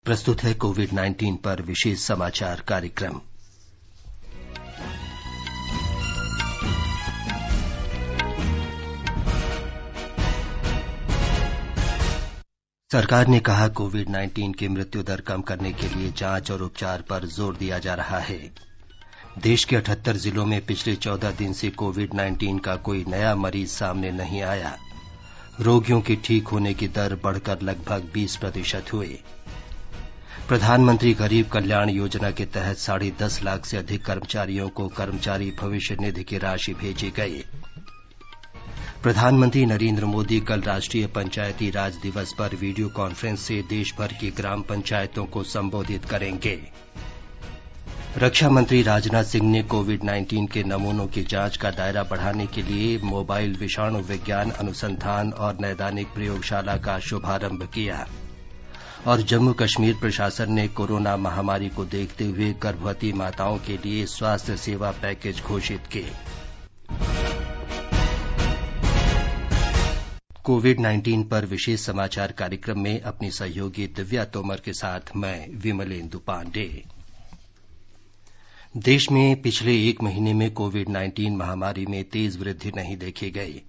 प्रस्तुत है कोविड-19 पर विशेष समाचार कार्यक्रम। सरकार ने कहा कोविड-19 की मृत्यु दर कम करने के लिए जांच और उपचार पर जोर दिया जा रहा है। देश के 78 जिलों में पिछले 14 दिन से कोविड-19 का कोई नया मरीज सामने नहीं आया। रोगियों की ठीक होने की दर बढ़कर लगभग 20% हुई। प्रधानमंत्री गरीब कल्याण योजना के तहत 10.5 लाख से अधिक कर्मचारियों को कर्मचारी भविष्य निधि की राशि भेजी गई। प्रधानमंत्री नरेंद्र मोदी कल राष्ट्रीय पंचायती राज दिवस पर वीडियो कॉन्फ्रेंस से देश भर की ग्राम पंचायतों को संबोधित करेंगे। रक्षा मंत्री राजनाथ सिंह ने कोविड-19 के नमूनों की जांच का दायरा बढ़ाने के लिए मोबाइल विषाणु विज्ञान अनुसंधान और नैदानिक प्रयोगशाला का शुभारंभ किया। और जम्मू कश्मीर प्रशासन ने कोरोना महामारी को देखते हुए गर्भवती माताओं के लिए स्वास्थ्य सेवा पैकेज घोषित किए। कोविड-19 पर विशेष समाचार कार्यक्रम में अपनी सहयोगी दिव्या तोमर के साथ मैं विमलेंदु पांडे। देश में पिछले एक महीने में कोविड-19 महामारी में तेज वृद्धि नहीं देखी गई।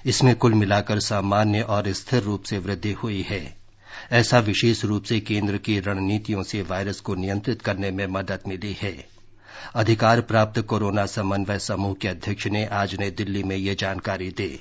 इसमें कुल मिलाकर सामान्य और स्थिर रूप से वृद्धि हुई है। ऐसा विशेष रूप से केंद्र की रणनीतियों से वायरस को नियंत्रित करने में मदद मिली है। अधिकार प्राप्त कोरोना समन्वय समूह के अध्यक्ष ने आज नई दिल्ली में ये जानकारी दी।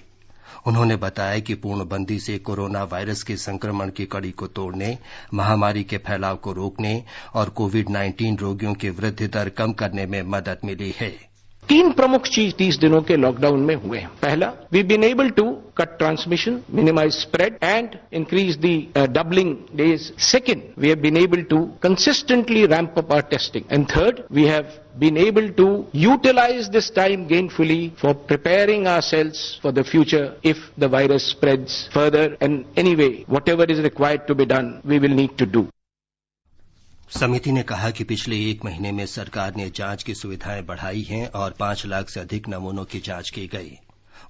उन्होंने बताया कि पूर्णबंदी से कोरोना वायरस के संक्रमण की कड़ी को तोड़ने, महामारी के फैलाव को रोकने और कोविड-19 रोगियों की वृद्धि दर कम करने में मदद मिली है। 3 प्रमुख चीज 30 दिनों के लॉकडाउन में हुए हैं। पहला, we been able to cut transmission, minimise spread and increase the doubling days. Second, we have been able to consistently ramp up our testing and third, we have been able to utilize this time gainfully for preparing ourselves for the future if the virus spreads further, and anyway whatever is required to be done we will need to do. समिति ने कहा कि पिछले एक महीने में सरकार ने जांच की सुविधाएं बढ़ाई हैं और 5 लाख से अधिक नमूनों की जांच की गई।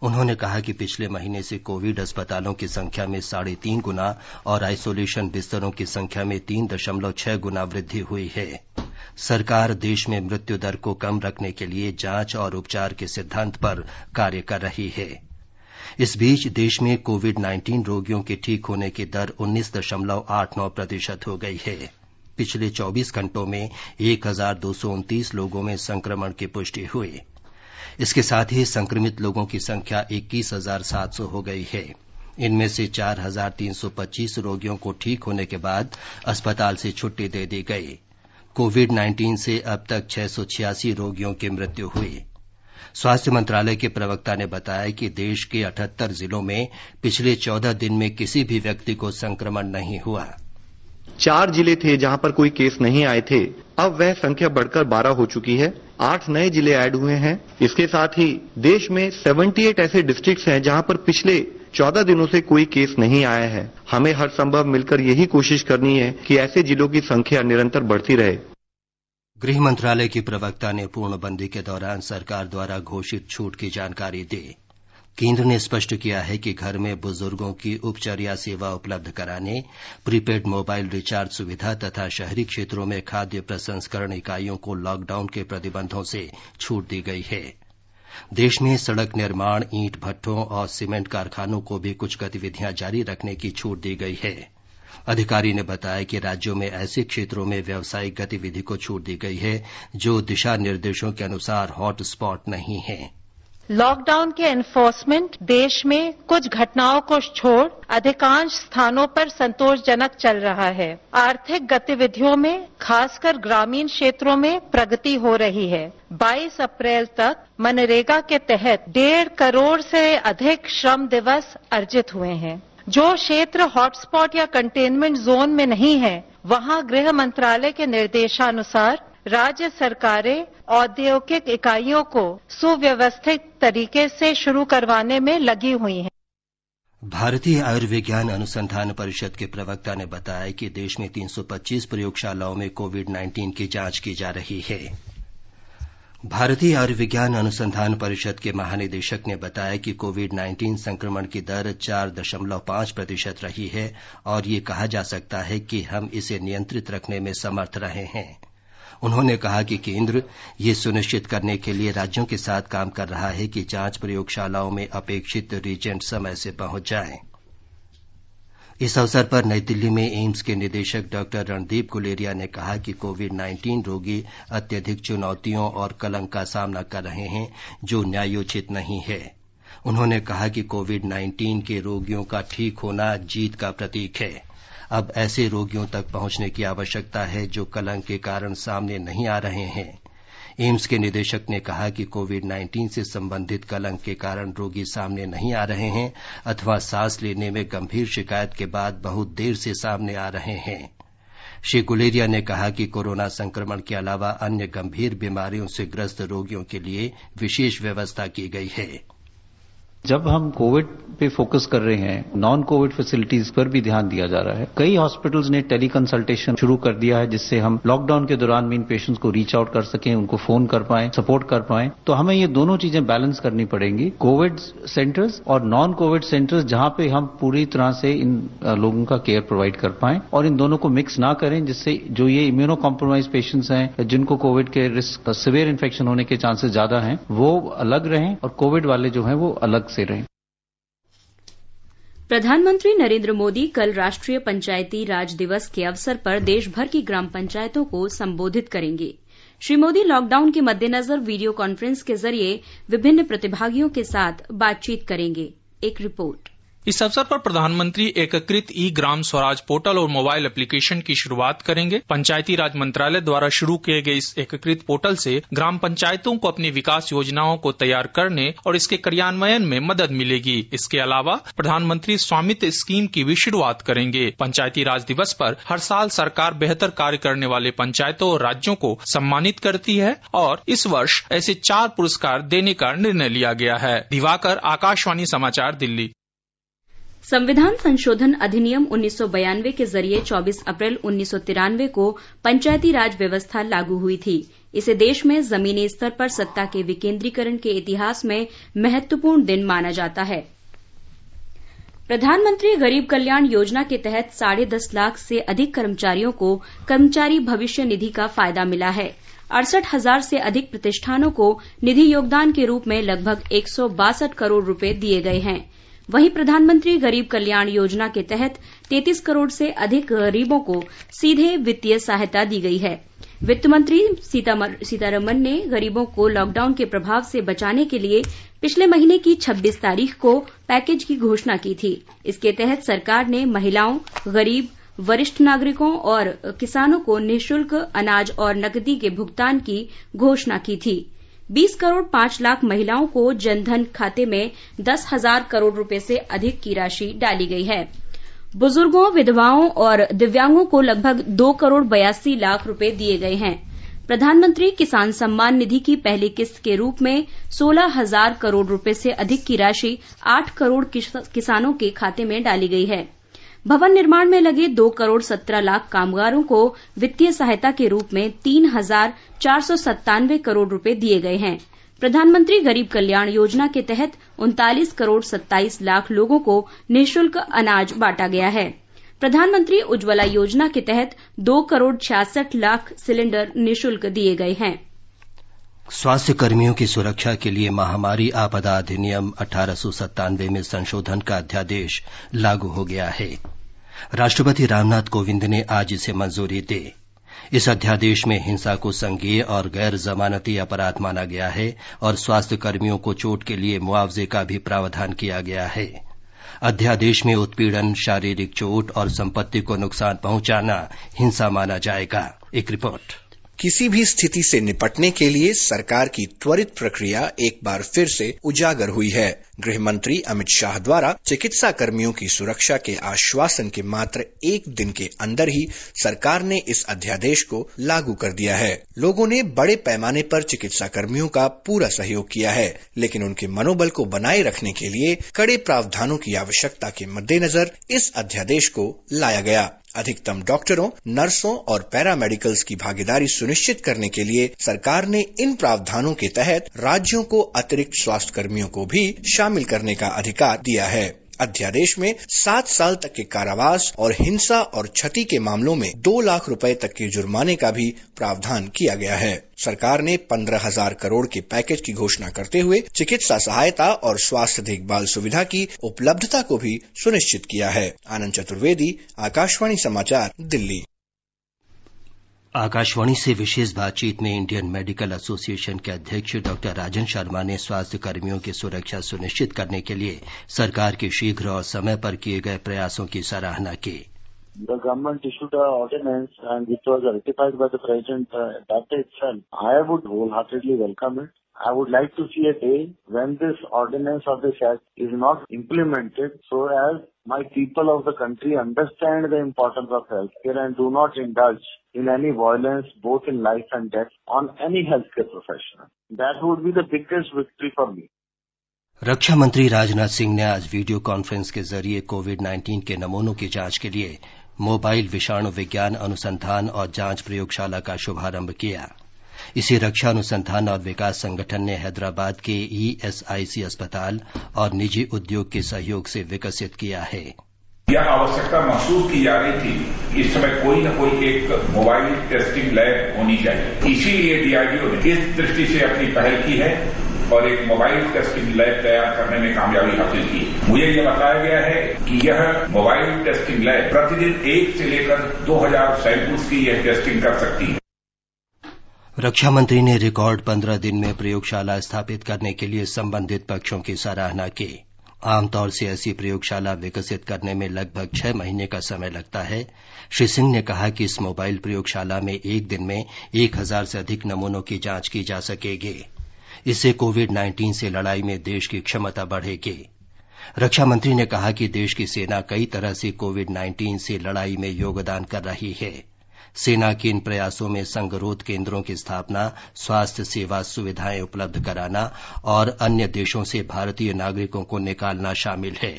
उन्होंने कहा कि पिछले महीने से कोविड अस्पतालों की संख्या में 3.5 गुना और आइसोलेशन बिस्तरों की संख्या में 3.6 गुना वृद्धि हुई है। सरकार देश में मृत्यु दर को कम रखने के लिए जांच और उपचार के सिद्धांत पर कार्य कर रही है। इस बीच देश में कोविड-19 रोगियों के ठीक होने की दर 19.89% हो गई है। पिछले 24 घंटों में 1229 लोगों में संक्रमण की पुष्टि हुई। इसके साथ ही संक्रमित लोगों की संख्या 21,700 हो गई है। इनमें से 4,325 रोगियों को ठीक होने के बाद अस्पताल से छुट्टी दे दी गई। कोविड-19 से अब तक 686 रोगियों की मृत्यु हुई। स्वास्थ्य मंत्रालय के प्रवक्ता ने बताया कि देश के 78 जिलों में पिछले 14 दिन में किसी भी व्यक्ति को संक्रमण नहीं हुआ। 4 जिले थे जहां पर कोई केस नहीं आए थे, अब वह संख्या बढ़कर 12 हो चुकी है। 8 नए जिले ऐड हुए हैं। इसके साथ ही देश में 78 ऐसे डिस्ट्रिक्ट्स हैं जहां पर पिछले 14 दिनों से कोई केस नहीं आया है। हमें हर संभव मिलकर यही कोशिश करनी है कि ऐसे जिलों की संख्या निरंतर बढ़ती रहे। गृह मंत्रालय की प्रवक्ता ने पूर्णबंदी के दौरान सरकार द्वारा घोषित छूट की जानकारी दी। केंद्र ने स्पष्ट किया है कि घर में बुजुर्गों की उपचर्या सेवा उपलब्ध कराने, प्रीपेड मोबाइल रिचार्ज सुविधा तथा शहरी क्षेत्रों में खाद्य प्रसंस्करण इकाइयों को लॉकडाउन के प्रतिबंधों से छूट दी गई है। देश में सड़क निर्माण, ईंट भट्ठों और सीमेंट कारखानों को भी कुछ गतिविधियां जारी रखने की छूट दी गई है। अधिकारी ने बताया कि राज्यों में ऐसे क्षेत्रों में व्यावसायिक गतिविधि को छूट दी गई है जो दिशा निर्देशों के अनुसार हॉट स्पॉट नहीं है। लॉकडाउन के एनफोर्समेंट देश में कुछ घटनाओं को छोड़ अधिकांश स्थानों पर संतोषजनक चल रहा है। आर्थिक गतिविधियों में खासकर ग्रामीण क्षेत्रों में प्रगति हो रही है। 22 अप्रैल तक मनरेगा के तहत 1.5 करोड़ से अधिक श्रम दिवस अर्जित हुए हैं। जो क्षेत्र हॉटस्पॉट या कंटेनमेंट जोन में नहीं है, वहां गृह मंत्रालय के निर्देशानुसार राज्य सरकारें औद्योगिक इकाइयों को सुव्यवस्थित तरीके से शुरू करवाने में लगी हुई हैं। भारतीय आयुर्विज्ञान अनुसंधान परिषद के प्रवक्ता ने बताया कि देश में 325 प्रयोगशालाओं में कोविड-19 की जांच की जा रही है। भारतीय आयुर्विज्ञान अनुसंधान परिषद के महानिदेशक ने बताया कि कोविड-19 संक्रमण की दर 4.5% रही है और ये कहा जा सकता है कि हम इसे नियंत्रित रखने में समर्थ रहे हैं। उन्होंने कहा कि केंद्र ये सुनिश्चित करने के लिए राज्यों के साथ काम कर रहा है कि जांच प्रयोगशालाओं में अपेक्षित रिएजेंट समय से पहुंच जाएं। इस अवसर पर नई दिल्ली में एम्स के निदेशक डॉक्टर रणदीप गुलेरिया ने कहा कि कोविड-19 रोगी अत्यधिक चुनौतियों और कलंक का सामना कर रहे हैं जो न्यायोचित नहीं है। उन्होंने कहा कि कोविड-19 के रोगियों का ठीक होना जीत का प्रतीक है। अब ऐसे रोगियों तक पहुंचने की आवश्यकता है जो कलंक के कारण सामने नहीं आ रहे हैं। एम्स के निदेशक ने कहा कि कोविड-19 से संबंधित कलंक के कारण रोगी सामने नहीं आ रहे हैं अथवा सांस लेने में गंभीर शिकायत के बाद बहुत देर से सामने आ रहे हैं। श्री गुलेरिया ने कहा कि कोरोना संक्रमण के अलावा अन्य गंभीर बीमारियों से ग्रस्त रोगियों के लिए विशेष व्यवस्था की गई है। जब हम कोविड पे फोकस कर रहे हैं, नॉन कोविड फैसिलिटीज पर भी ध्यान दिया जा रहा है। कई हॉस्पिटल्स ने टेली कंसल्टेशन शुरू कर दिया है जिससे हम लॉकडाउन के दौरान भी इन पेशेंट्स को रीच आउट कर सकें, उनको फोन कर पाएं, सपोर्ट कर पाएं। तो हमें ये दोनों चीजें बैलेंस करनी पड़ेंगी, कोविड सेंटर्स और नॉन कोविड सेंटर्स, जहां पे हम पूरी तरह से इन लोगों का केयर प्रोवाइड कर पाएं और इन दोनों को मिक्स ना करें, जिससे जो ये इम्यूनो कॉम्प्रोमाइज पेशेंट्स हैं जिनको कोविड के रिस्क सीवियर इन्फेक्शन होने के चांसेस ज्यादा हैं, वो अलग रहें और कोविड वाले जो हैं वो अलग से रहें। प्रधानमंत्री नरेंद्र मोदी कल राष्ट्रीय पंचायती राज दिवस के अवसर पर देश भर की ग्राम पंचायतों को संबोधित करेंगे। श्री मोदी लॉकडाउन के मद्देनजर वीडियो कॉन्फ्रेंस के जरिए विभिन्न प्रतिभागियों के साथ बातचीत करेंगे। एक रिपोर्ट। इस अवसर पर प्रधानमंत्री एकीकृत ई ग्राम स्वराज पोर्टल और मोबाइल एप्लीकेशन की शुरुआत करेंगे। पंचायती राज मंत्रालय द्वारा शुरू किए गए इस एकीकृत पोर्टल से ग्राम पंचायतों को अपनी विकास योजनाओं को तैयार करने और इसके क्रियान्वयन में मदद मिलेगी। इसके अलावा प्रधानमंत्री स्वामित्व स्कीम की भी शुरुआत करेंगे। पंचायती राज दिवस पर हर साल सरकार बेहतर कार्य करने वाले पंचायतों और राज्यों को सम्मानित करती है और इस वर्ष ऐसे 4 पुरस्कार देने का निर्णय लिया गया है। दिवाकर, आकाशवाणी समाचार, दिल्ली। संविधान संशोधन अधिनियम 1992 के जरिए 24 अप्रैल 1993 को पंचायती राज व्यवस्था लागू हुई थी। इसे देश में जमीनी स्तर पर सत्ता के विकेंद्रीकरण के इतिहास में महत्वपूर्ण दिन माना जाता है। प्रधानमंत्री गरीब कल्याण योजना के तहत 10.5 लाख से अधिक कर्मचारियों को कर्मचारी भविष्य निधि का फायदा मिला है। 68,000 से अधिक प्रतिष्ठानों को निधि योगदान के रूप में लगभग 162 करोड़ रुपए दिए गए हैं। वहीं प्रधानमंत्री गरीब कल्याण योजना के तहत 33 करोड़ से अधिक गरीबों को सीधे वित्तीय सहायता दी गई है। वित्त मंत्री सीतारमण ने गरीबों को लॉकडाउन के प्रभाव से बचाने के लिए पिछले महीने की 26 तारीख को पैकेज की घोषणा की थी। इसके तहत सरकार ने महिलाओं, गरीब, वरिष्ठ नागरिकों और किसानों को निःशुल्क अनाज और नकदी के भुगतान की घोषणा की थी। 20 करोड़ 5 लाख महिलाओं को जनधन खाते में 10,000 करोड़ रुपए से अधिक की राशि डाली गई है। बुजुर्गों, विधवाओं और दिव्यांगों को लगभग 2 करोड़ 82 लाख रुपए दिए गए हैं। प्रधानमंत्री किसान सम्मान निधि की पहली किस्त के रूप में 16,000 करोड़ रुपए से अधिक की राशि 8 करोड़ किसानों के खाते में डाली गई है। भवन निर्माण में लगे 2 करोड़ 17 लाख कामगारों को वित्तीय सहायता के रूप में 3,497 करोड़ रुपए दिए गए हैं। प्रधानमंत्री गरीब कल्याण योजना के तहत 39 करोड़ 27 लाख लोगों को निःशुल्क अनाज बांटा गया है। प्रधानमंत्री उज्ज्वला योजना के तहत 2 करोड़ 66 लाख सिलेंडर निःशुल्क दिए गए हैं। स्वास्थ्य कर्मियों की सुरक्षा के लिए महामारी आपदा अधिनियम 1897 में संशोधन का अध्यादेश लागू हो गया है। राष्ट्रपति रामनाथ कोविंद ने आज इसे मंजूरी दी। इस अध्यादेश में हिंसा को संज्ञेय और गैर जमानती अपराध माना गया है और स्वास्थ्य कर्मियों को चोट के लिए मुआवजे का भी प्रावधान किया गया है। अध्यादेश में उत्पीड़न, शारीरिक चोट और संपत्ति को नुकसान पहुंचाना हिंसा माना जाएगा। एक रिपोर्ट। किसी भी स्थिति से निपटने के लिए सरकार की त्वरित प्रक्रिया एक बार फिर से उजागर हुई है। गृह मंत्री अमित शाह द्वारा चिकित्सा कर्मियों की सुरक्षा के आश्वासन के मात्र 1 दिन के अंदर ही सरकार ने इस अध्यादेश को लागू कर दिया है। लोगों ने बड़े पैमाने पर चिकित्सा कर्मियों का पूरा सहयोग किया है, लेकिन उनके मनोबल को बनाए रखने के लिए कड़े प्रावधानों की आवश्यकता के मद्देनजर इस अध्यादेश को लाया गया। अधिकतम डॉक्टरों, नर्सों और पैरामेडिकल्स की भागीदारी सुनिश्चित करने के लिए सरकार ने इन प्रावधानों के तहत राज्यों को अतिरिक्त स्वास्थ्य कर्मियों को भी शामिल करने का अधिकार दिया है। अध्यादेश में 7 साल तक के कारावास और हिंसा और क्षति के मामलों में 2 लाख रुपए तक के जुर्माने का भी प्रावधान किया गया है। सरकार ने 15,000 करोड़ के पैकेज की घोषणा करते हुए चिकित्सा सहायता और स्वास्थ्य देखभाल सुविधा की उपलब्धता को भी सुनिश्चित किया है। आनंद चतुर्वेदी, आकाशवाणी समाचार, दिल्ली। आकाशवाणी से विशेष बातचीत में इंडियन मेडिकल एसोसिएशन के अध्यक्ष डॉक्टर राजन शर्मा ने स्वास्थ्य कर्मियों की सुरक्षा सुनिश्चित करने के लिए सरकार के शीघ्र और समय पर किए गए प्रयासों की सराहना की। The government issued an ordinance and it was ratified by the President that day itself. I would wholeheartedly welcome it. I would like to see a day when this ordinance of this act is not implemented so as my people of the country understand the importance of healthcare and do not indulge in any violence both in life and death on any healthcare professional. That would be the biggest victory for me. रक्षा मंत्री राजनाथ सिंह ने आज video conference के जरिए कोविड-19 के नमूनों की जांच के लिए मोबाइल विषाणु विज्ञान अनुसंधान और जांच प्रयोगशाला का शुभारंभ किया। इसे रक्षा अनुसंधान और विकास संगठन ने हैदराबाद के ईएसआईसी अस्पताल और निजी उद्योग के सहयोग से विकसित किया है। यह आवश्यकता महसूस की जा रही थी इस समय कोई न कोई एक मोबाइल टेस्टिंग लैब होनी चाहिए। इसीलिए डीआरडीओ ने इस दृष्टि से अपनी पहल की है और एक मोबाइल टेस्टिंग लैब तैयार करने में कामयाबी हासिल की। मुझे यह बताया गया है कि यह मोबाइल टेस्टिंग लैब प्रतिदिन 1 से लेकर 2000 सैंपल्स की यह टेस्टिंग कर सकती है। रक्षा मंत्री ने रिकॉर्ड 15 दिन में प्रयोगशाला स्थापित करने के लिए संबंधित पक्षों की सराहना की। आमतौर से ऐसी प्रयोगशाला विकसित करने में लगभग 6 महीने का समय लगता है। श्री सिंह ने कहा कि इस मोबाइल प्रयोगशाला में एक दिन में 1000 से अधिक नमूनों की जांच की जा सकेगी। इससे कोविड-19 से लड़ाई में देश की क्षमता बढ़ेगी। रक्षा मंत्री ने कहा कि देश की सेना कई तरह से कोविड-19 से लड़ाई में योगदान कर रही है। सेना के इन प्रयासों में संगरोध केंद्रों की स्थापना, स्वास्थ्य सेवा सुविधाएं उपलब्ध कराना और अन्य देशों से भारतीय नागरिकों को निकालना शामिल है।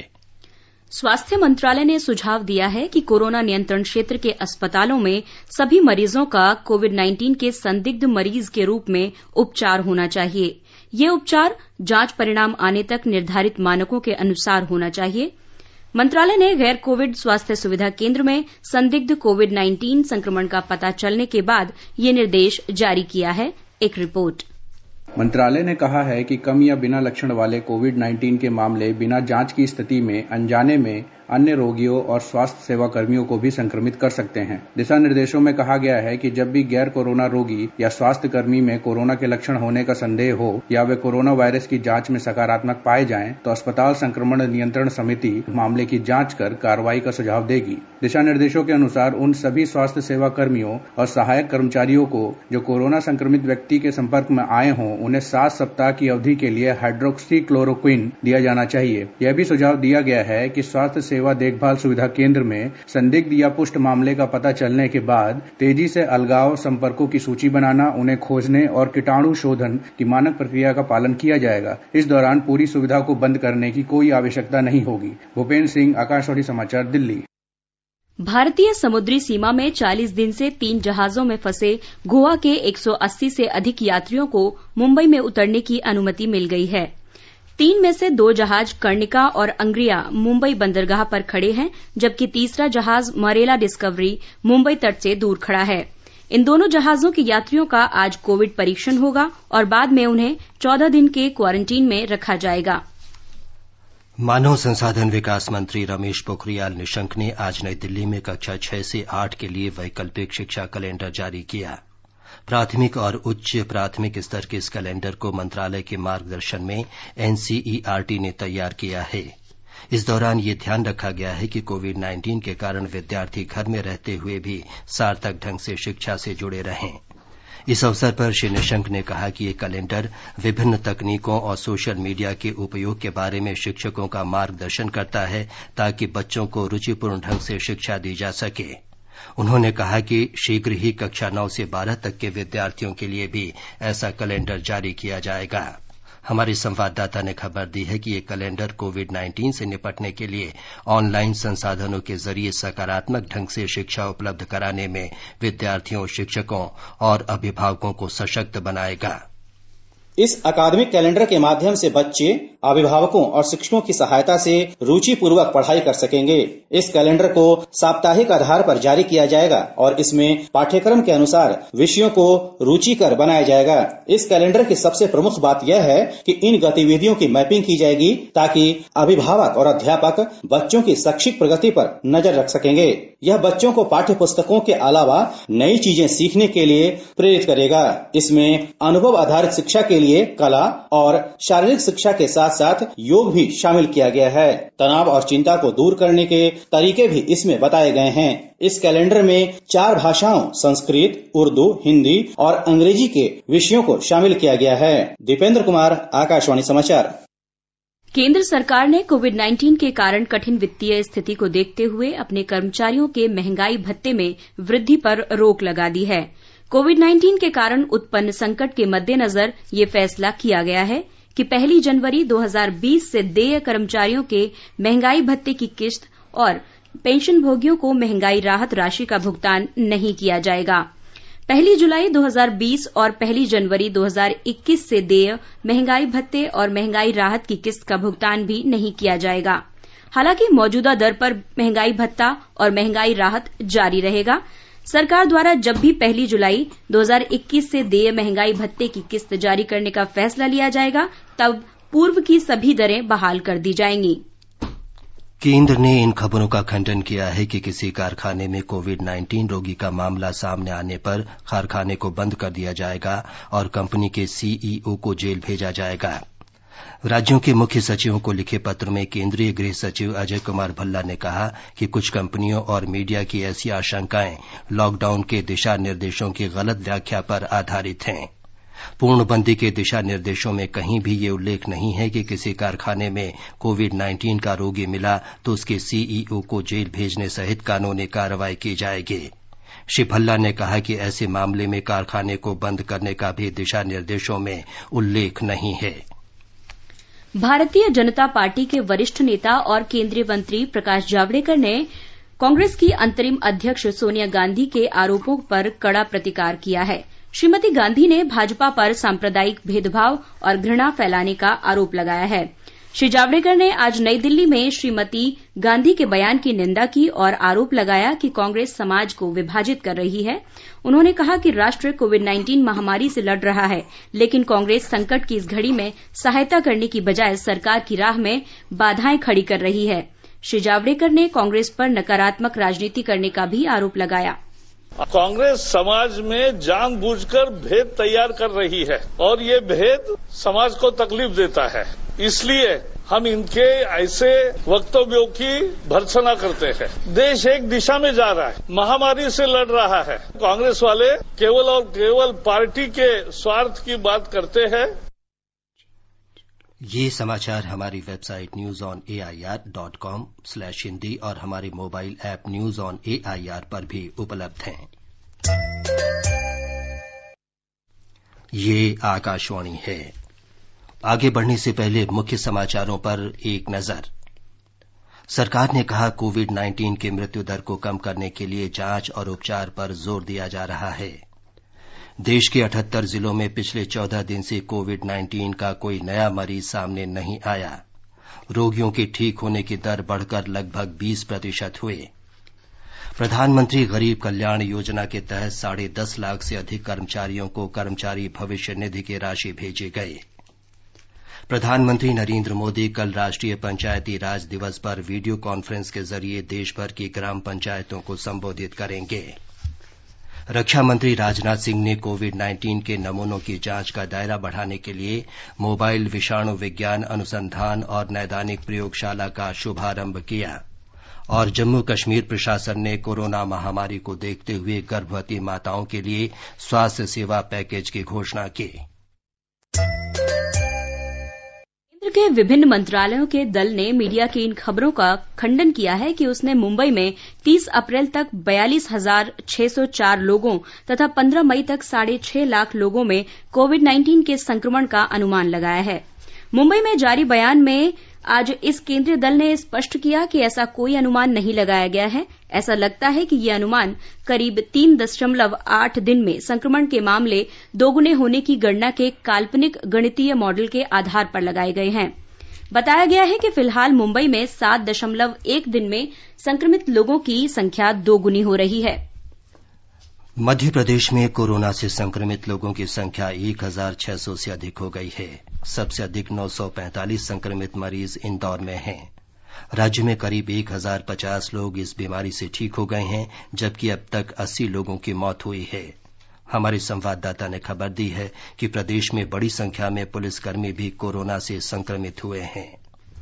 स्वास्थ्य मंत्रालय ने सुझाव दिया है कि कोरोना नियंत्रण क्षेत्र के अस्पतालों में सभी मरीजों का कोविड-19 के संदिग्ध मरीज के रूप में उपचार होना चाहिए। ये उपचार जांच परिणाम आने तक निर्धारित मानकों के अनुसार होना चाहिए। मंत्रालय ने गैर कोविड स्वास्थ्य सुविधा केंद्र में संदिग्ध कोविड-19 संक्रमण का पता चलने के बाद ये निर्देश जारी किया है। एक रिपोर्ट। मंत्रालय ने कहा है कि कम या बिना लक्षण वाले कोविड-19 के मामले बिना जांच की स्थिति में अनजाने में अन्य रोगियों और स्वास्थ्य सेवा कर्मियों को भी संक्रमित कर सकते हैं। दिशा निर्देशों में कहा गया है कि जब भी गैर कोरोना रोगी या स्वास्थ्य कर्मी में कोरोना के लक्षण होने का संदेह हो या वे कोरोना वायरस की जांच में सकारात्मक पाए जाएं, तो अस्पताल संक्रमण नियंत्रण समिति मामले की जांच कर कार्रवाई का सुझाव देगी। दिशा निर्देशों के अनुसार उन सभी स्वास्थ्य सेवा कर्मियों और सहायक कर्मचारियों को जो कोरोना संक्रमित व्यक्ति के संपर्क में आए हों, उन्हें 7 सप्ताह की अवधि के लिए हाइड्रोक्सीक्लोरोक्विन दिया जाना चाहिए। यह भी सुझाव दिया गया है कि स्वास्थ्य सेवा देखभाल सुविधा केंद्र में संदिग्ध या पुष्ट मामले का पता चलने के बाद तेजी से अलगाव संपर्कों की सूची बनाना, उन्हें खोजने और कीटाणु शोधन की मानक प्रक्रिया का पालन किया जाएगा। इस दौरान पूरी सुविधा को बंद करने की कोई आवश्यकता नहीं होगी। भूपेन्द्र सिंह, आकाशवाणी समाचार, दिल्ली। भारतीय समुद्री सीमा में 40 दिन से 3 जहाजों में फंसे गोवा के 180 से अधिक यात्रियों को मुंबई में उतरने की अनुमति मिल गई है। 3 में से 2 जहाज कर्णिका और अंग्रिया मुंबई बंदरगाह पर खड़े हैं, जबकि तीसरा जहाज मरेला डिस्कवरी मुंबई तट से दूर खड़ा है। इन दोनों जहाजों के यात्रियों का आज कोविड परीक्षण होगा और बाद में उन्हें 14 दिन के क्वारंटीन में रखा जाएगा। मानव संसाधन विकास मंत्री रमेश पोखरियाल निशंक ने आज नई दिल्ली में कक्षा 6 से 8 के लिए वैकल्पिक शिक्षा कैलेंडर जारी किया। प्राथमिक और उच्च प्राथमिक स्तर के इस कैलेंडर को मंत्रालय के मार्गदर्शन में एनसीईआरटी ने तैयार किया है। इस दौरान ये ध्यान रखा गया है कि कोविड-19 के कारण विद्यार्थी घर में रहते हुए भी सार्थक ढंग से शिक्षा से जुड़े रहें। इस अवसर पर श्री निशंक ने कहा कि ये कैलेंडर विभिन्न तकनीकों और सोशल मीडिया के उपयोग के बारे में शिक्षकों का मार्गदर्शन करता है ताकि बच्चों को रुचिपूर्ण ढंग से शिक्षा दी जा सके। उन्होंने कहा कि शीघ्र ही कक्षा 9 से 12 तक के विद्यार्थियों के लिए भी ऐसा कैलेंडर जारी किया जाएगा। हमारे संवाददाता ने खबर दी है कि ये कैलेंडर कोविड-19 से निपटने के लिए ऑनलाइन संसाधनों के जरिए सकारात्मक ढंग से शिक्षा उपलब्ध कराने में विद्यार्थियों, शिक्षकों और अभिभावकों को सशक्त बनाएगा। इस अकादमिक कैलेंडर के माध्यम से बच्चे, अभिभावकों और शिक्षकों की सहायता से रुचिपूर्वक पढ़ाई कर सकेंगे। इस कैलेंडर को साप्ताहिक आधार पर जारी किया जाएगा और इसमें पाठ्यक्रम के अनुसार विषयों को रुचिकर बनाया जाएगा। इस कैलेंडर की सबसे प्रमुख बात यह है कि इन गतिविधियों की मैपिंग की जाएगी ताकि अभिभावक और अध्यापक बच्चों की शैक्षिक प्रगति पर नजर रख सकेंगे। यह बच्चों को पाठ्य पुस्तकों के अलावा नई चीजें सीखने के लिए प्रेरित करेगा। इसमें अनुभव आधारित शिक्षा के लिए कला और शारीरिक शिक्षा के साथ साथ योग भी शामिल किया गया है। तनाव और चिंता को दूर करने के तरीके भी इसमें बताए गए हैं। इस कैलेंडर में 4 भाषाओं संस्कृत, उर्दू, हिंदी और अंग्रेजी के विषयों को शामिल किया गया है। दीपेंद्र कुमार, आकाशवाणी समाचार। केंद्र सरकार ने कोविड-19 के कारण कठिन वित्तीय स्थिति को देखते हुए अपने कर्मचारियों के महंगाई भत्ते में वृद्धि पर रोक लगा दी है। कोविड-19 के कारण उत्पन्न संकट के मद्देनजर ये फैसला किया गया है कि 1 जनवरी 2020 से देय कर्मचारियों के महंगाई भत्ते की किस्त और पेंशनभोगियों को महंगाई राहत राशि का भुगतान नहीं किया जाएगा। 1 जुलाई 2020 और 1 जनवरी 2021 से देय महंगाई भत्ते और महंगाई राहत की किस्त का भुगतान भी नहीं किया जाएगा। हालांकि मौजूदा दर पर महंगाई भत्ता और महंगाई राहत जारी रहेगा। सरकार द्वारा जब भी 1 जुलाई 2021 से देय महंगाई भत्ते की किस्त जारी करने का फैसला लिया जाएगा, तब पूर्व की सभी दरें बहाल कर दी जाएंगी। केंद्र ने इन खबरों का खंडन किया है कि किसी कारखाने में कोविड-19 रोगी का मामला सामने आने पर कारखाने को बंद कर दिया जाएगा और कंपनी के सीईओ को जेल भेजा जाएगा। राज्यों के मुख्य सचिवों को लिखे पत्र में केंद्रीय गृह सचिव अजय कुमार भल्ला ने कहा कि कुछ कंपनियों और मीडिया की ऐसी आशंकाएं लॉकडाउन के दिशा निर्देशों की गलत व्याख्या पर आधारित हैं। पूर्णबंदी के दिशा निर्देशों में कहीं भी ये उल्लेख नहीं है कि किसी कारखाने में कोविड-19 का रोगी मिला तो उसके सीईओ को जेल भेजने सहित कानूनी कार्रवाई की जाएगी। श्री भल्ला ने कहा कि ऐसे मामले में कारखाने को बंद करने का भी दिशा निर्देशों में उल्लेख नहीं है। भारतीय जनता पार्टी के वरिष्ठ नेता और केंद्रीय मंत्री प्रकाश जावड़ेकर ने कांग्रेस की अंतरिम अध्यक्ष सोनिया गांधी के आरोपों पर कड़ा प्रतिकार किया है। श्रीमती गांधी ने भाजपा पर सांप्रदायिक भेदभाव और घृणा फैलाने का आरोप लगाया है। श्री जावड़ेकर ने आज नई दिल्ली में श्रीमती गांधी के बयान की निंदा की और आरोप लगाया कि कांग्रेस समाज को विभाजित कर रही है। उन्होंने कहा कि राष्ट्र कोविड-19 महामारी से लड़ रहा है, लेकिन कांग्रेस संकट की इस घड़ी में सहायता करने की बजाय सरकार की राह में बाधाएं खड़ी कर रही है। श्री जावड़ेकर ने कांग्रेस पर नकारात्मक राजनीति करने का भी आरोप लगाया। कांग्रेस समाज में जानबूझकर भेद तैयार कर रही है और ये भेद समाज को तकलीफ देता है। इसलिए हम इनके ऐसे वक्तव्यों की भर्त्सना करते हैं। देश एक दिशा में जा रहा है, महामारी से लड़ रहा है। कांग्रेस वाले केवल और केवल पार्टी के स्वार्थ की बात करते हैं। ये समाचार हमारी वेबसाइट newsonair.com/हिंदी और हमारे mobile app news on AIR पर भी उपलब्ध हैं। ये आकाशवाणी है। आगे बढ़ने से पहले मुख्य समाचारों पर एक नजर। सरकार ने कहा कोविड-19 की मृत्यु दर को कम करने के लिए जांच और उपचार पर जोर दिया जा रहा है। देश के 78 जिलों में पिछले 14 दिन से कोविड-19 का कोई नया मरीज सामने नहीं आया। रोगियों के ठीक होने की दर बढ़कर लगभग 20% हुए। प्रधानमंत्री गरीब कल्याण योजना के तहत 10.5 लाख से अधिक कर्मचारियों को कर्मचारी भविष्य निधि की राशि भेजे गए। प्रधानमंत्री नरेंद्र मोदी कल राष्ट्रीय पंचायती राज दिवस पर वीडियो कॉन्फ्रेंस के जरिए देशभर की ग्राम पंचायतों को संबोधित करेंगे। रक्षा मंत्री राजनाथ सिंह ने कोविड-19 के नमूनों की जांच का दायरा बढ़ाने के लिए मोबाइल विषाणु विज्ञान अनुसंधान और नैदानिक प्रयोगशाला का शुभारंभ किया। और जम्मू कश्मीर प्रशासन ने कोरोना महामारी को देखते हुए गर्भवती माताओं के लिए स्वास्थ्य सेवा पैकेज की घोषणा की। केंद्र केंद्र के विभिन्न मंत्रालयों के दल ने मीडिया की इन खबरों का खंडन किया है कि उसने मुंबई में 30 अप्रैल तक 42,604 लोगों तथा 15 मई तक 6.5 लाख लोगों में कोविड-19 के संक्रमण का अनुमान लगाया है। मुंबई में जारी बयान में आज इस केंद्रीय दल ने स्पष्ट किया कि ऐसा कोई अनुमान नहीं लगाया गया है। ऐसा लगता है कि ये अनुमान करीब 3.8 दिन में संक्रमण के मामले दोगुने होने की गणना के काल्पनिक गणितीय मॉडल के आधार पर लगाए गए हैं। बताया गया है कि फिलहाल मुंबई में 7.1 दिन में संक्रमित लोगों की संख्या दोगुनी हो रही है। मध्य प्रदेश में कोरोना से संक्रमित लोगों की संख्या 1,600 से अधिक हो गई है। सबसे अधिक 945 संक्रमित मरीज इंदौर में हैं। राज्य में करीब 1,050 लोग इस बीमारी से ठीक हो गए हैं, जबकि अब तक 80 लोगों की मौत हुई है। हमारे संवाददाता ने खबर दी है कि प्रदेश में बड़ी संख्या में पुलिसकर्मी भी कोरोना से संक्रमित हुए हैं।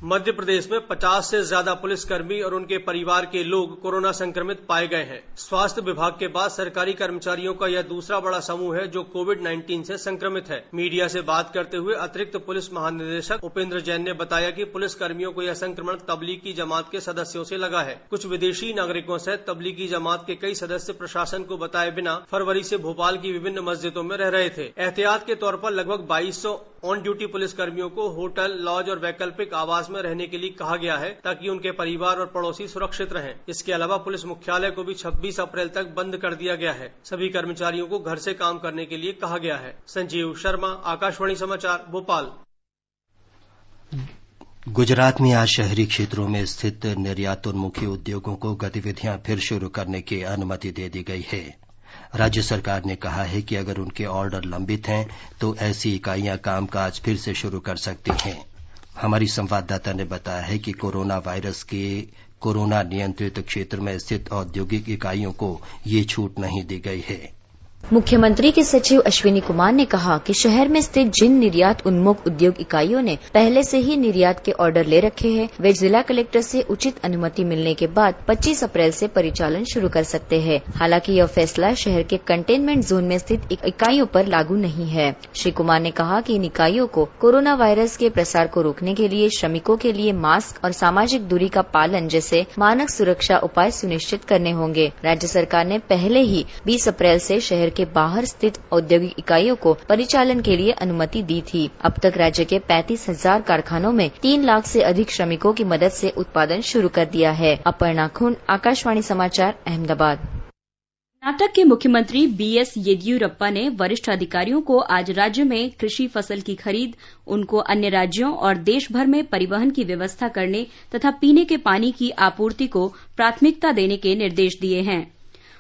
मध्य प्रदेश में 50 से ज्यादा पुलिसकर्मी और उनके परिवार के लोग कोरोना संक्रमित पाए गए हैं। स्वास्थ्य विभाग के बाद सरकारी कर्मचारियों का यह दूसरा बड़ा समूह है जो कोविड-19 से संक्रमित है। मीडिया से बात करते हुए अतिरिक्त पुलिस महानिदेशक उपेंद्र जैन ने बताया कि पुलिसकर्मियों को यह संक्रमण तबलीगी जमात के सदस्यों से लगा है। कुछ विदेशी नागरिकों सहित तबलीगी जमात के कई सदस्य प्रशासन को बताए बिना फरवरी से भोपाल की विभिन्न मस्जिदों में रह रहे थे। एहतियात के तौर पर लगभग 2200 ऑन ड्यूटी पुलिसकर्मियों को होटल, लॉज और वैकल्पिक आवास में रहने के लिए कहा गया है ताकि उनके परिवार और पड़ोसी सुरक्षित रहें। इसके अलावा पुलिस मुख्यालय को भी 26 अप्रैल तक बंद कर दिया गया है। सभी कर्मचारियों को घर से काम करने के लिए कहा गया है। संजीव शर्मा, आकाशवाणी समाचार, भोपाल। गुजरात में आज शहरी क्षेत्रों में स्थित निर्यातोन्मुखी उद्योगों को गतिविधियां फिर शुरू करने की अनुमति दे दी गई है। राज्य सरकार ने कहा है कि अगर उनके ऑर्डर लंबित हैं तो ऐसी इकाइयां कामकाज फिर से शुरू कर सकती हैं। हमारी संवाददाता ने बताया है कि कोरोना वायरस के कोरोना नियंत्रित क्षेत्र में स्थित औद्योगिक इकाइयों को ये छूट नहीं दी गई है। मुख्यमंत्री के सचिव अश्विनी कुमार ने कहा कि शहर में स्थित जिन निर्यात उन्मुख उद्योग इकाइयों ने पहले से ही निर्यात के ऑर्डर ले रखे हैं, वे जिला कलेक्टर से उचित अनुमति मिलने के बाद 25 अप्रैल से परिचालन शुरू कर सकते हैं। हालांकि यह फैसला शहर के कंटेनमेंट जोन में स्थित इकाइयों पर लागू नहीं है। श्री कुमार ने कहा कि इन इकाइयों को कोरोना वायरस के प्रसार को रोकने के लिए श्रमिकों के लिए मास्क और सामाजिक दूरी का पालन जैसे मानक सुरक्षा उपाय सुनिश्चित करने होंगे। राज्य सरकार ने पहले ही 20 अप्रैल से शहर के बाहर स्थित औद्योगिक इकाइयों को परिचालन के लिए अनुमति दी थी। अब तक राज्य के 35,000 कारखानों में 3 लाख से अधिक श्रमिकों की मदद से उत्पादन शुरू कर दिया है। अपर्णा खुन, आकाशवाणी समाचार, अहमदाबाद। कर्नाटक के मुख्यमंत्री बीएस येदियुरप्पा ने वरिष्ठ अधिकारियों को आज राज्य में कृषि फसल की खरीद, उनको अन्य राज्यों और देश भर में परिवहन की व्यवस्था करने तथा पीने के पानी की आपूर्ति को प्राथमिकता देने के निर्देश दिए हैं।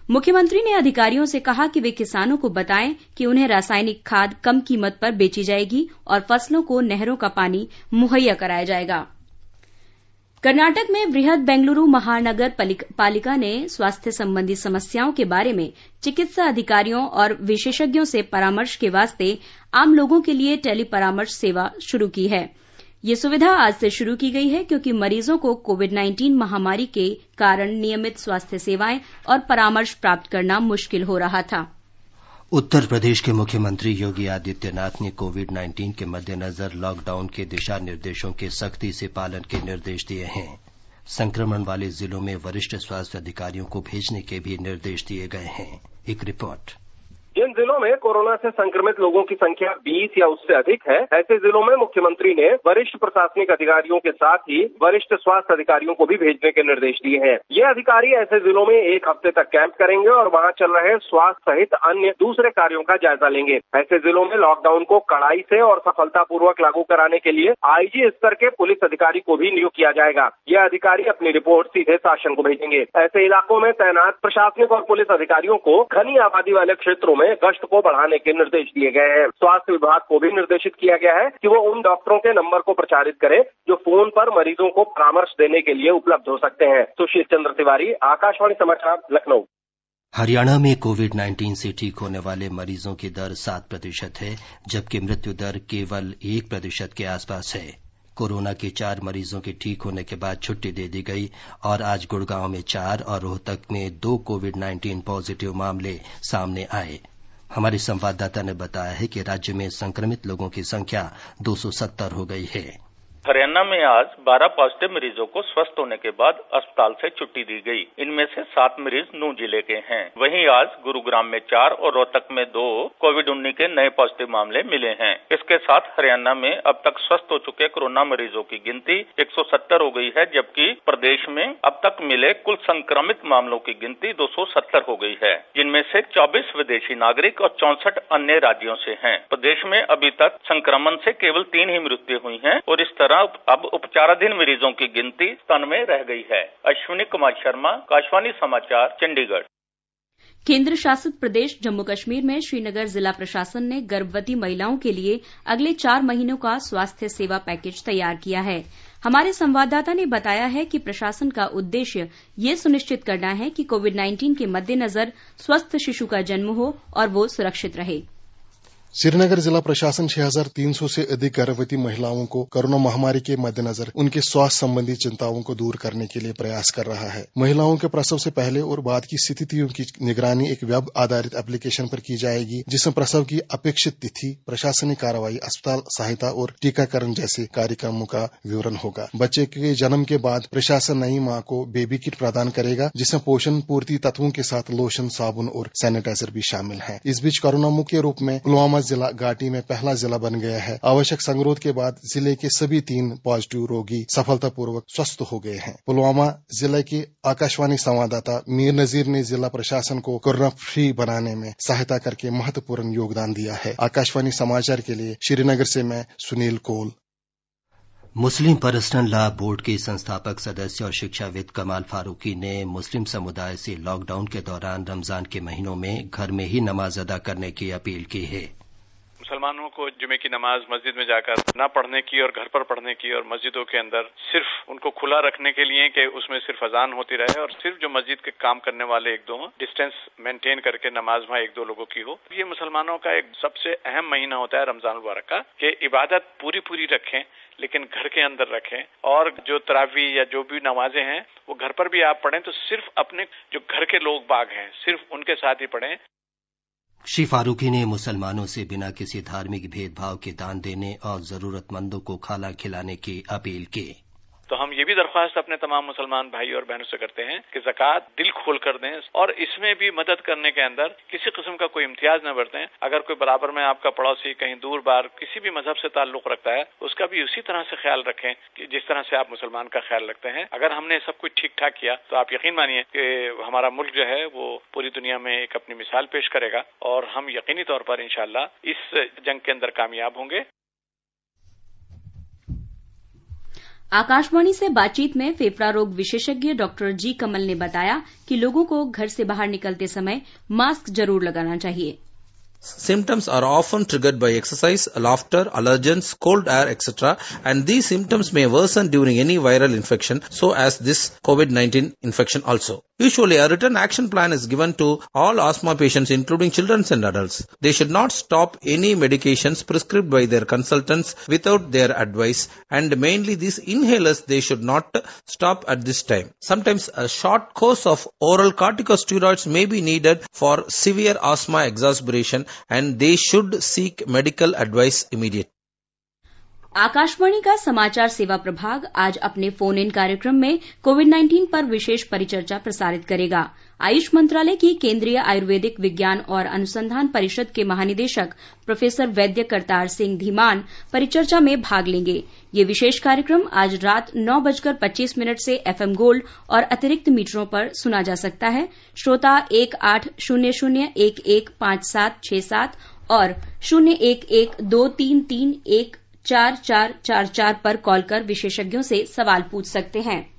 मुख्यमंत्री ने अधिकारियों से कहा कि वे किसानों को बताएं कि उन्हें रासायनिक खाद कम कीमत पर बेची जाएगी और फसलों को नहरों का पानी मुहैया कराया जाएगा। कर्नाटक में बृहद बेंगलुरु महानगर पालिका ने स्वास्थ्य संबंधी समस्याओं के बारे में चिकित्सा अधिकारियों और विशेषज्ञों से परामर्श के वास्ते आम लोगों के लिए टेली परामर्श सेवा शुरू की है। ये सुविधा आज से शुरू की गई है क्योंकि मरीजों को कोविड-19 महामारी के कारण नियमित स्वास्थ्य सेवाएं और परामर्श प्राप्त करना मुश्किल हो रहा था। उत्तर प्रदेश के मुख्यमंत्री योगी आदित्यनाथ ने कोविड-19 के मद्देनजर लॉकडाउन के दिशा निर्देशों के सख्ती से पालन के निर्देश दिए हैं। संक्रमण वाले जिलों में वरिष्ठ स्वास्थ्य अधिकारियों को भेजने के भी निर्देश दिए गए हैं। एक रिपोर्ट। जिन जिलों में कोरोना से संक्रमित लोगों की संख्या 20 या उससे अधिक है, ऐसे जिलों में मुख्यमंत्री ने वरिष्ठ प्रशासनिक अधिकारियों के साथ ही वरिष्ठ स्वास्थ्य अधिकारियों को भी भेजने के निर्देश दिए हैं। ये अधिकारी ऐसे जिलों में 1 हफ्ते तक कैंप करेंगे और वहां चल रहे स्वास्थ्य सहित अन्य दूसरे कार्यों का जायजा लेंगे। ऐसे जिलों में लॉकडाउन को कड़ाई से और सफलतापूर्वक लागू कराने के लिए आईजी स्तर के पुलिस अधिकारी को भी नियुक्त किया जाएगा। यह अधिकारी अपनी रिपोर्ट सीधे शासन को भेजेंगे। ऐसे इलाकों में तैनात प्रशासनिक और पुलिस अधिकारियों को घनी आबादी वाले क्षेत्रों में गश्त को बढ़ाने के निर्देश दिए गए हैं। स्वास्थ्य विभाग को भी निर्देशित किया गया है कि वो उन डॉक्टरों के नंबर को प्रचारित करे जो फोन पर मरीजों को परामर्श देने के लिए उपलब्ध हो सकते हैं। सुशील चंद्र तिवारी, आकाशवाणी समाचार, लखनऊ। हरियाणा में कोविड-19 से ठीक होने वाले मरीजों की दर 7% है, जबकि मृत्यु दर केवल 1% के आसपास है। कोरोना के 4 मरीजों के ठीक होने के बाद छुट्टी दे दी गई और आज गुड़गांव में 4 और रोहतक में 2 कोविड-19 पॉजिटिव मामले सामने आए। हमारे संवाददाता ने बताया है कि राज्य में संक्रमित लोगों की संख्या 270 हो गई है। हरियाणा में आज 12 पॉजिटिव मरीजों को स्वस्थ होने के बाद अस्पताल से छुट्टी दी गई। इनमें से 7 मरीज नूंह जिले के हैं। वहीं आज गुरुग्राम में 4 और रोहतक में 2 कोविड-19 के नए पॉजिटिव मामले मिले हैं। इसके साथ हरियाणा में अब तक स्वस्थ हो चुके कोरोना मरीजों की गिनती 170 हो गई है, जबकि प्रदेश में अब तक मिले कुल संक्रमित मामलों की गिनती 270 हो गई है, जिनमें से 24 विदेशी नागरिक और 64 अन्य राज्यों से हैं। प्रदेश में अभी तक संक्रमण से केवल 3 ही मृत्यु हुई हैं और इस तरह अब उपचाराधीन मरीजों की गिनती 97 रह गई है। अश्विनी कुमार शर्मा, आकाशवाणी समाचार, चंडीगढ़। केंद्र शासित प्रदेश जम्मू कश्मीर में श्रीनगर जिला प्रशासन ने गर्भवती महिलाओं के लिए अगले 4 महीनों का स्वास्थ्य सेवा पैकेज तैयार किया है। हमारे संवाददाता ने बताया है कि प्रशासन का उद्देश्य ये सुनिश्चित करना है कि कोविड-19 के मद्देनजर स्वस्थ शिशु का जन्म हो और वो सुरक्षित रहे। श्रीनगर जिला प्रशासन 6300 से अधिक गर्भवती महिलाओं को कोरोना महामारी के मद्देनजर उनके स्वास्थ्य संबंधी चिंताओं को दूर करने के लिए प्रयास कर रहा है। महिलाओं के प्रसव से पहले और बाद की स्थितियों की निगरानी एक वेब आधारित एप्लीकेशन पर की जाएगी, जिसमें प्रसव की अपेक्षित तिथि, प्रशासनिक कार्रवाई, अस्पताल सहायता और टीकाकरण जैसे कार्यक्रमों का विवरण होगा। बच्चे के जन्म के बाद प्रशासन नई मां को बेबी किट प्रदान करेगा, जिसमें पोषण पूर्ति तत्वों के साथ लोशन, साबुन और सैनिटाइजर भी शामिल है। इस बीच कोरोना मुक्त के रूप में पुलवामा जिला घाटी में पहला जिला बन गया है। आवश्यक संगरोध के बाद जिले के सभी 3 पॉजिटिव रोगी सफलतापूर्वक स्वस्थ हो गए हैं। पुलवामा जिले के आकाशवाणी संवाददाता मीर नजीर ने जिला प्रशासन को कोरोना फ्री बनाने में सहायता करके महत्वपूर्ण योगदान दिया है। आकाशवाणी समाचार के लिए श्रीनगर से मैं सुनील कोल। मुस्लिम पर्सनल लॉ बोर्ड के संस्थापक सदस्य और शिक्षाविद कमाल फारूकी ने मुस्लिम समुदाय से लॉकडाउन के दौरान रमजान के महीनों में घर में ही नमाज अदा करने की अपील की है। मुसलमानों को जुमे की नमाज मस्जिद में जाकर न पढ़ने की और घर पर पढ़ने की, और मस्जिदों के अंदर सिर्फ उनको खुला रखने के लिए कि उसमें सिर्फ अजान होती रहे और सिर्फ जो मस्जिद के काम करने वाले 1-2 डिस्टेंस मेंटेन करके नमाज वहाँ 1-2 लोगों की हो। ये मुसलमानों का एक सबसे अहम महीना होता है रमजान मुबारक का, कि इबादत पूरी रखें लेकिन घर के अंदर रखें, और जो तरावी या जो भी नमाजें हैं वो घर पर भी आप पढ़ें तो सिर्फ अपने जो घर के लोग बाग हैं सिर्फ उनके साथ ही पढ़ें। श्री फारूकी ने मुसलमानों से बिना किसी धार्मिक भेदभाव के दान देने और जरूरतमंदों को खाना खिलाने की अपील की। तो हम ये भी दरख्वास्त अपने तमाम मुसलमान भाई और बहनों से करते हैं कि ज़कात दिल खोल कर दें और इसमें भी मदद करने के अंदर किसी किस्म का कोई इम्तियाज न बरतें। अगर कोई बराबर में आपका पड़ोसी कहीं दूर बार किसी भी मजहब से ताल्लुक रखता है उसका भी उसी तरह से ख्याल रखें कि जिस तरह से आप मुसलमान का ख्याल रखते हैं। अगर हमने सब कुछ ठीक ठाक किया तो आप यकीन मानिए कि हमारा मुल्क जो है वो पूरी दुनिया में एक अपनी मिसाल पेश करेगा और हम यकीनी तौर पर इंशाअल्लाह इस जंग के अंदर कामयाब होंगे। आकाशवाणी से बातचीत में फेफड़ा रोग विशेषज्ञ डॉक्टर जी कमल ने बताया कि लोगों को घर से बाहर निकलते समय मास्क जरूर लगाना चाहिए। Symptoms are often triggered by exercise, laughter, allergens, cold air, etc. And these symptoms may worsen during any viral infection, so as this COVID-19 infection also. Usually, a written action plan is given to all asthma patients, including children and adults. They should not stop any medications prescribed by their consultants without their advice, and mainly these inhalers they should not stop at this time. Sometimes a short course of oral corticosteroids may be needed for severe asthma exacerbation, and they should seek medical advice immediately. Akashvani का समाचार सेवा प्रभाग आज अपने phone in कार्यक्रम में कोविड-19 पर विशेष परिचर्चा प्रसारित करेगा। आयुष मंत्रालय की केंद्रीय आयुर्वेदिक विज्ञान और अनुसंधान परिषद के महानिदेशक प्रोफेसर वैद्य करतार सिंह धीमान परिचर्चा में भाग लेंगे। ये विशेष कार्यक्रम आज रात 9:25 से एफएम गोल्ड और अतिरिक्त मीटरों पर सुना जा सकता है। श्रोता 1800115767 और 0112331444 पर कॉल कर विशेषज्ञों से सवाल पूछ सकते हैं।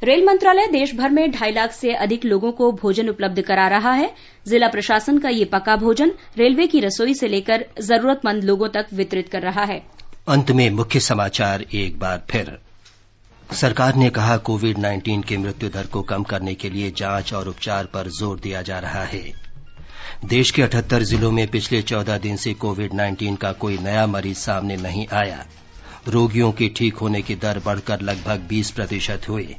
रेल मंत्रालय देश भर में 2.5 लाख से अधिक लोगों को भोजन उपलब्ध करा रहा है। जिला प्रशासन का ये पका भोजन रेलवे की रसोई से लेकर जरूरतमंद लोगों तक वितरित कर रहा है। अंत में मुख्य समाचार एक बार फिर। सरकार ने कहा कोविड-19 की मृत्यु दर को कम करने के लिए जांच और उपचार पर जोर दिया जा रहा है। देश के 78 जिलों में पिछले 14 दिन से कोविड-19 का कोई नया मरीज सामने नहीं आया। रोगियों के ठीक होने की दर बढ़कर लगभग 20% हुई।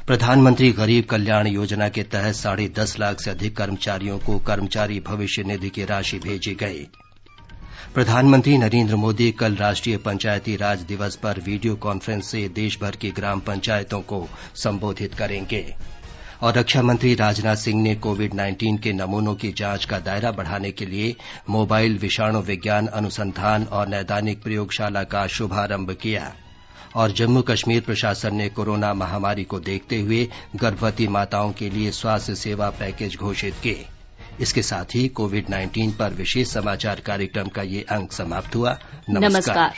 प्रधानमंत्री गरीब कल्याण योजना के तहत 10.5 लाख से अधिक कर्मचारियों को कर्मचारी भविष्य निधि की राशि भेजी गई। प्रधानमंत्री नरेंद्र मोदी कल राष्ट्रीय पंचायती राज दिवस पर वीडियो कॉन्फ्रेंस से देश भर की ग्राम पंचायतों को संबोधित करेंगे। और रक्षा मंत्री राजनाथ सिंह ने कोविड-19 के नमूनों की जांच का दायरा बढ़ाने के लिए मोबाइल विषाणु विज्ञान अनुसंधान और नैदानिक प्रयोगशाला का शुभारंभ किया। और जम्मू कश्मीर प्रशासन ने कोरोना महामारी को देखते हुए गर्भवती माताओं के लिए स्वास्थ्य सेवा पैकेज घोषित किए। इसके साथ ही कोविड-19 पर विशेष समाचार कार्यक्रम का ये अंक समाप्त हुआ। नमस्कार।